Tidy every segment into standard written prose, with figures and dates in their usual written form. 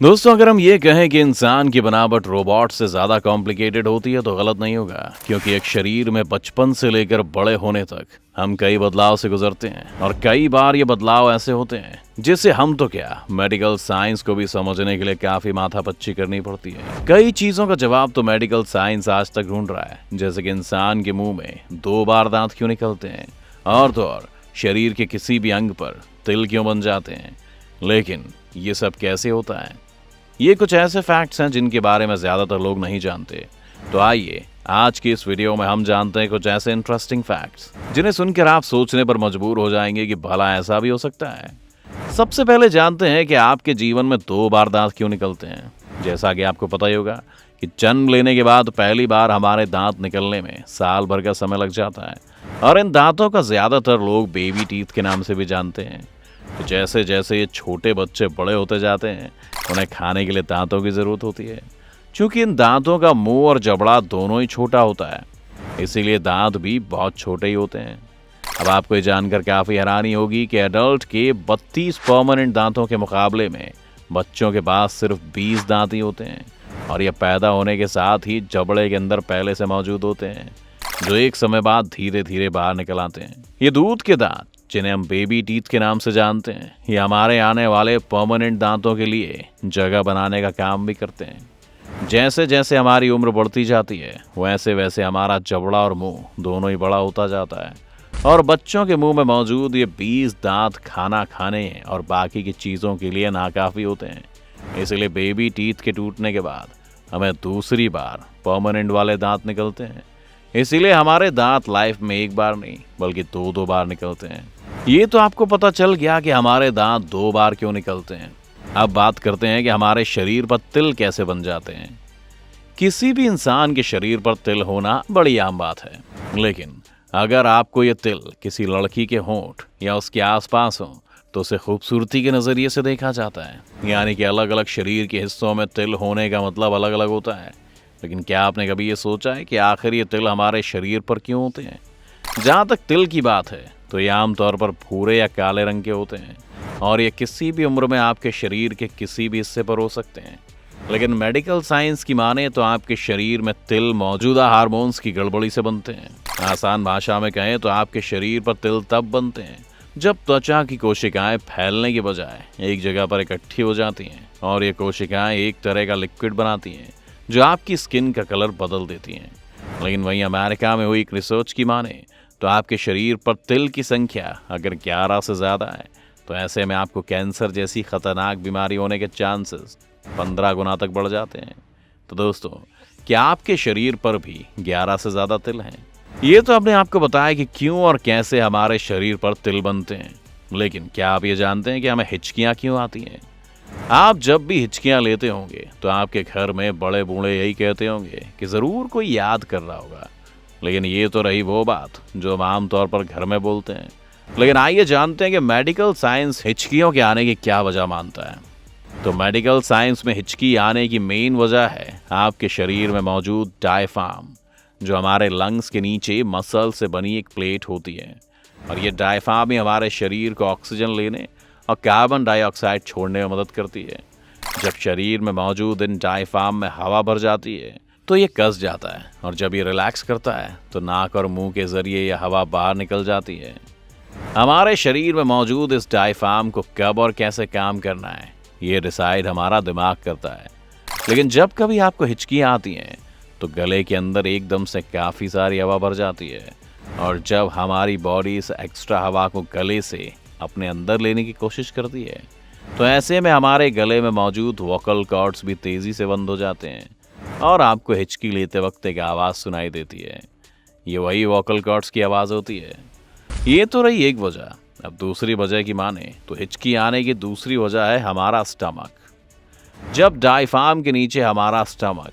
दोस्तों, अगर हम ये कहें कि इंसान की बनावट रोबोट से ज्यादा कॉम्प्लिकेटेड होती है तो गलत नहीं होगा, क्योंकि एक शरीर में बचपन से लेकर बड़े होने तक हम कई बदलाव से गुजरते हैं और कई बार ये बदलाव ऐसे होते हैं जिसे हम तो क्या मेडिकल साइंस को भी समझने के लिए काफी माथापच्ची करनी पड़ती है। कई चीजों का जवाब तो मेडिकल साइंस आज तक ढूंढ रहा है, जैसे कि इंसान के मुंह में 2 बार दांत क्यों निकलते हैं और तो और शरीर के किसी भी अंग पर तिल क्यों बन जाते हैं। लेकिन ये सब कैसे होता है, ये कुछ ऐसे फैक्ट्स हैं जिनके बारे में ज्यादातर लोग नहीं जानते। तो आइए आज की इस वीडियो में हम जानते हैं कुछ ऐसे इंटरेस्टिंग फैक्ट्स जिन्हें सुनकर आप सोचने पर मजबूर हो जाएंगे कि भला ऐसा भी हो सकता है। सबसे पहले जानते हैं कि आपके जीवन में 2 बार दांत क्यों निकलते हैं। जैसा कि आपको पता ही होगा कि जन्म लेने के बाद पहली बार हमारे दांत निकलने में साल भर का समय लग जाता है और इन दांतों का ज्यादातर लोग बेबी टीथ के नाम से भी जानते हैं। तो जैसे जैसे ये छोटे बच्चे बड़े होते जाते हैं उन्हें खाने के लिए दांतों की जरूरत होती है। क्योंकि इन दांतों का मुंह और जबड़ा दोनों ही छोटा होता है, इसीलिए दांत भी बहुत छोटे ही होते हैं। अब आपको ये जानकर काफी हैरानी होगी कि एडल्ट के 32 परमानेंट दांतों के मुकाबले में बच्चों के पास सिर्फ 20 दांत ही होते हैं और ये पैदा होने के साथ ही जबड़े के अंदर पहले से मौजूद होते हैं, जो एक समय बाद धीरे धीरे बाहर निकल आते हैं। ये दूध के दांत, जिन्हें हम बेबी टीथ के नाम से जानते हैं, ये हमारे आने वाले परमानेंट दांतों के लिए जगह बनाने का काम भी करते हैं। जैसे जैसे हमारी उम्र बढ़ती जाती है वैसे वैसे हमारा जबड़ा और मुंह दोनों ही बड़ा होता जाता है और बच्चों के मुंह में मौजूद ये 20 दांत खाना खाने और बाकी की चीज़ों के लिए नाकाफी होते हैं। इसलिए बेबी टीथ के टूटने के बाद हमें दूसरी बार परमानेंट वाले दांत निकलते हैं। इसीलिए हमारे दांत लाइफ में एक बार नहीं बल्कि 2-2 बार निकलते हैं। ये तो आपको पता चल गया कि हमारे दांत 2 बार क्यों निकलते हैं। अब बात करते हैं कि हमारे शरीर पर तिल कैसे बन जाते हैं। किसी भी इंसान के शरीर पर तिल होना बड़ी आम बात है, लेकिन अगर आपको ये तिल किसी लड़की के होंठ या उसके आसपास हो तो उसे खूबसूरती के नजरिए से देखा जाता है। यानी कि अलग अलग शरीर के हिस्सों में तिल होने का मतलब अलग अलग होता है। लेकिन क्या आपने कभी ये सोचा है कि आखिर ये तिल हमारे शरीर पर क्यों होते हैं? जहाँ तक तिल की बात है तो ये आमतौर पर भूरे या काले रंग के होते हैं और ये किसी भी उम्र में आपके शरीर के किसी भी हिस्से पर हो सकते हैं। लेकिन मेडिकल साइंस की माने तो आपके शरीर में तिल मौजूदा हार्मोन्स की गड़बड़ी से बनते हैं। आसान भाषा में कहें तो आपके शरीर पर तिल तब बनते हैं जब त्वचा की कोशिकाएं फैलने के बजाय एक जगह पर इकट्ठी हो जाती हैं और ये कोशिकाएं एक तरह का लिक्विड बनाती हैं जो आपकी स्किन का कलर बदल देती हैं। लेकिन वहीं अमेरिका में हुई एक रिसर्च की माने तो आपके शरीर पर तिल की संख्या अगर 11 से ज़्यादा है तो ऐसे में आपको कैंसर जैसी खतरनाक बीमारी होने के चांसेस 15 गुना तक बढ़ जाते हैं। तो दोस्तों, क्या आपके शरीर पर भी 11 से ज़्यादा तिल हैं? ये तो आपने आपको बताया कि क्यों और कैसे हमारे शरीर पर तिल बनते हैं, लेकिन क्या आप ये जानते हैं कि हमें हिचकियाँ क्यों आती हैं? आप जब भी हिचकियाँ लेते होंगे तो आपके घर में बड़े बूढ़े यही कहते होंगे कि ज़रूर कोई याद कर रहा होगा। लेकिन ये तो रही वो बात जो हम आमतौर पर घर में बोलते हैं। लेकिन आइए जानते हैं कि मेडिकल साइंस हिचकियों के आने की क्या वजह मानता है। तो मेडिकल साइंस में हिचकी आने की मेन वजह है आपके शरीर में मौजूद डायफ्राम, जो हमारे लंग्स के नीचे मसल से बनी एक प्लेट होती है और ये डायफ्राम ही हमारे शरीर को ऑक्सीजन लेने और कार्बन डाइऑक्साइड छोड़ने में मदद करती है। जब शरीर में मौजूद इन डायफ्राम में हवा भर जाती है तो ये कस जाता है और जब ये रिलैक्स करता है तो नाक और मुंह के जरिए यह हवा बाहर निकल जाती है। हमारे शरीर में मौजूद इस डायफ्राम को कब और कैसे काम करना है ये डिसाइड हमारा दिमाग करता है। लेकिन जब कभी आपको हिचकियाँ आती हैं तो गले के अंदर एकदम से काफ़ी सारी हवा भर जाती है और जब हमारी बॉडी इस एक्स्ट्रा हवा को गले से अपने अंदर लेने की कोशिश करती है तो ऐसे में हमारे गले में मौजूद वोकल कॉर्ड्स भी तेज़ी से बंद हो जाते हैं और आपको हिचकी लेते वक्त एक आवाज़ सुनाई देती है। ये वही वोकल कॉर्ड्स की आवाज़ होती है। ये तो रही एक वजह। अब दूसरी वजह की माने तो हिचकी आने की दूसरी वजह है हमारा स्टमक। जब डायफ्राम के नीचे हमारा स्टमक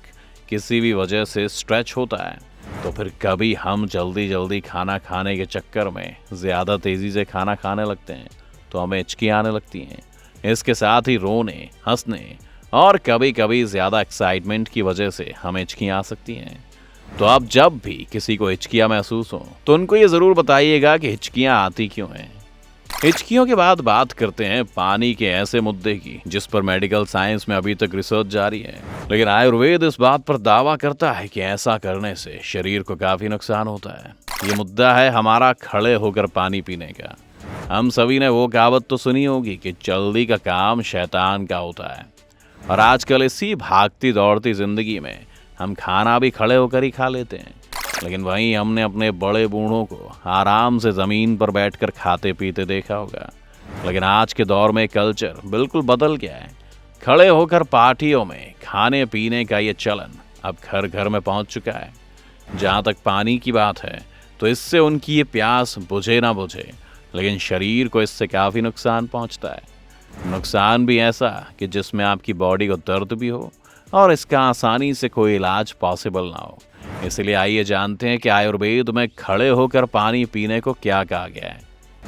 किसी भी वजह से स्ट्रेच होता है तो फिर कभी हम जल्दी जल्दी खाना खाने के चक्कर में ज़्यादा तेज़ी से खाना खाने लगते हैं तो हमें हिचकी आने लगती हैं। इसके साथ ही रोने, हंसने और कभी कभी ज़्यादा एक्साइटमेंट की वजह से हमें हिचकियाँ आ सकती हैं। तो आप जब भी किसी को हिचकियाँ महसूस हो तो उनको ये ज़रूर बताइएगा कि हिचकियाँ आती क्यों हैं। हिचकियों के बाद बात करते हैं पानी के ऐसे मुद्दे की जिस पर मेडिकल साइंस में अभी तक रिसर्च जारी है, लेकिन आयुर्वेद इस बात पर दावा करता है कि ऐसा करने से शरीर को काफी नुकसान होता है। ये मुद्दा है हमारा खड़े होकर पानी पीने का। हम सभी ने वो कहावत तो सुनी होगी कि जल्दी का काम शैतान का होता है, और आजकल इसी भागती दौड़ती जिंदगी में हम खाना भी खड़े होकर ही खा लेते हैं, लेकिन वहीं हमने अपने बड़े बूढ़ों को आराम से ज़मीन पर बैठकर खाते पीते देखा होगा। लेकिन आज के दौर में कल्चर बिल्कुल बदल गया है। खड़े होकर पार्टियों में खाने पीने का ये चलन अब घर घर में पहुंच चुका है। जहाँ तक पानी की बात है तो इससे उनकी ये प्यास बुझे ना बुझे, लेकिन शरीर को इससे काफ़ी नुकसान पहुंचता है। नुकसान भी ऐसा कि जिसमें आपकी बॉडी को दर्द भी हो और इसका आसानी से कोई इलाज पॉसिबल ना हो। इसलिए आइए जानते हैं कि आयुर्वेद में खड़े होकर पानी पीने को क्या कहा गया है।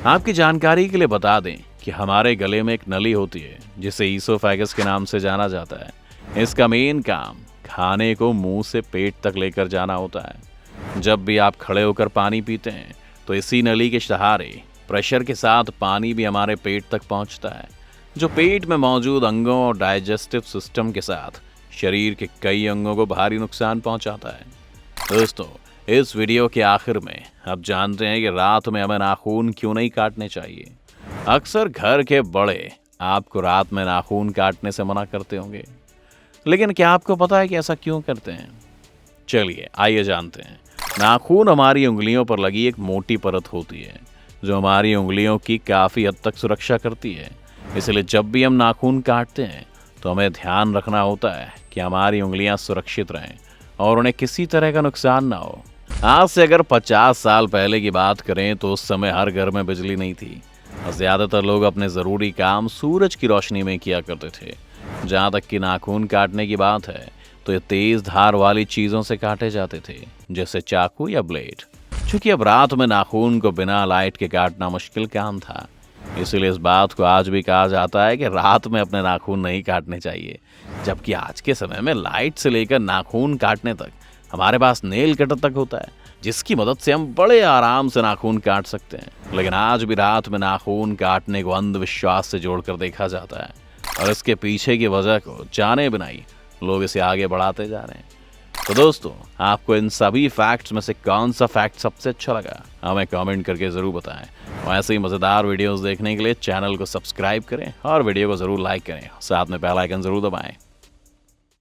आपकी जानकारी के लिए बता दें कि हमारे गले में एक नली होती है जिसे ईसोफेगस के नाम से जाना जाता है। इसका मेन काम खाने को मुंह से पेट तक लेकर जाना होता है। जब भी आप खड़े होकर पानी पीते हैं तो इसी नली के सहारे प्रेशर के साथ पानी भी हमारे पेट तक पहुंचता है, जो पेट में मौजूद अंगों और डाइजेस्टिव सिस्टम के साथ शरीर के कई अंगों को भारी नुकसान पहुंचाता है। दोस्तों, इस वीडियो के आखिर में आप जानते हैं कि रात में हमें नाखून क्यों नहीं काटने चाहिए। अक्सर घर के बड़े आपको रात में नाखून काटने से मना करते होंगे, लेकिन क्या आपको पता है कि ऐसा क्यों करते हैं? चलिए आइए जानते हैं। नाखून हमारी उंगलियों पर लगी एक मोटी परत होती है जो हमारी उंगलियों की काफ़ी हद तक सुरक्षा करती है। इसलिए जब भी हम नाखून काटते हैं तो हमें ध्यान रखना होता है कि हमारी उंगलियां सुरक्षित रहें और उन्हें किसी तरह का नुकसान ना हो। आज से अगर 50 साल पहले की बात करें तो उस समय हर घर में बिजली नहीं थी और ज़्यादातर लोग अपने ज़रूरी काम सूरज की रोशनी में किया करते थे। जहाँ तक कि नाखून काटने की बात है तो ये तेज़ धार वाली चीज़ों से काटे जाते थे, जैसे चाकू या ब्लेड। चूँकि अब रात में नाखून को बिना लाइट के काटना मुश्किल काम था, इसलिए इस बात को आज भी कहा जाता है कि रात में अपने नाखून नहीं काटने चाहिए। जबकि आज के समय में लाइट से लेकर नाखून काटने तक हमारे पास नेल कटर तक होता है, जिसकी मदद से हम बड़े आराम से नाखून काट सकते हैं। लेकिन आज भी रात में नाखून काटने को अंधविश्वास से जोड़कर देखा जाता है, और इसके पीछे की वजह को जाने बिना ही लोग इसे आगे बढ़ाते जा रहे हैं। तो दोस्तों, आपको इन सभी फैक्ट्स में से कौन सा फैक्ट सबसे अच्छा लगा हमें कमेंट करके ज़रूर बताएं। और ऐसे ही मज़ेदार वीडियोस देखने के लिए चैनल को सब्सक्राइब करें और वीडियो को ज़रूर लाइक करें, साथ में बेल आइकन ज़रूर दबाएं।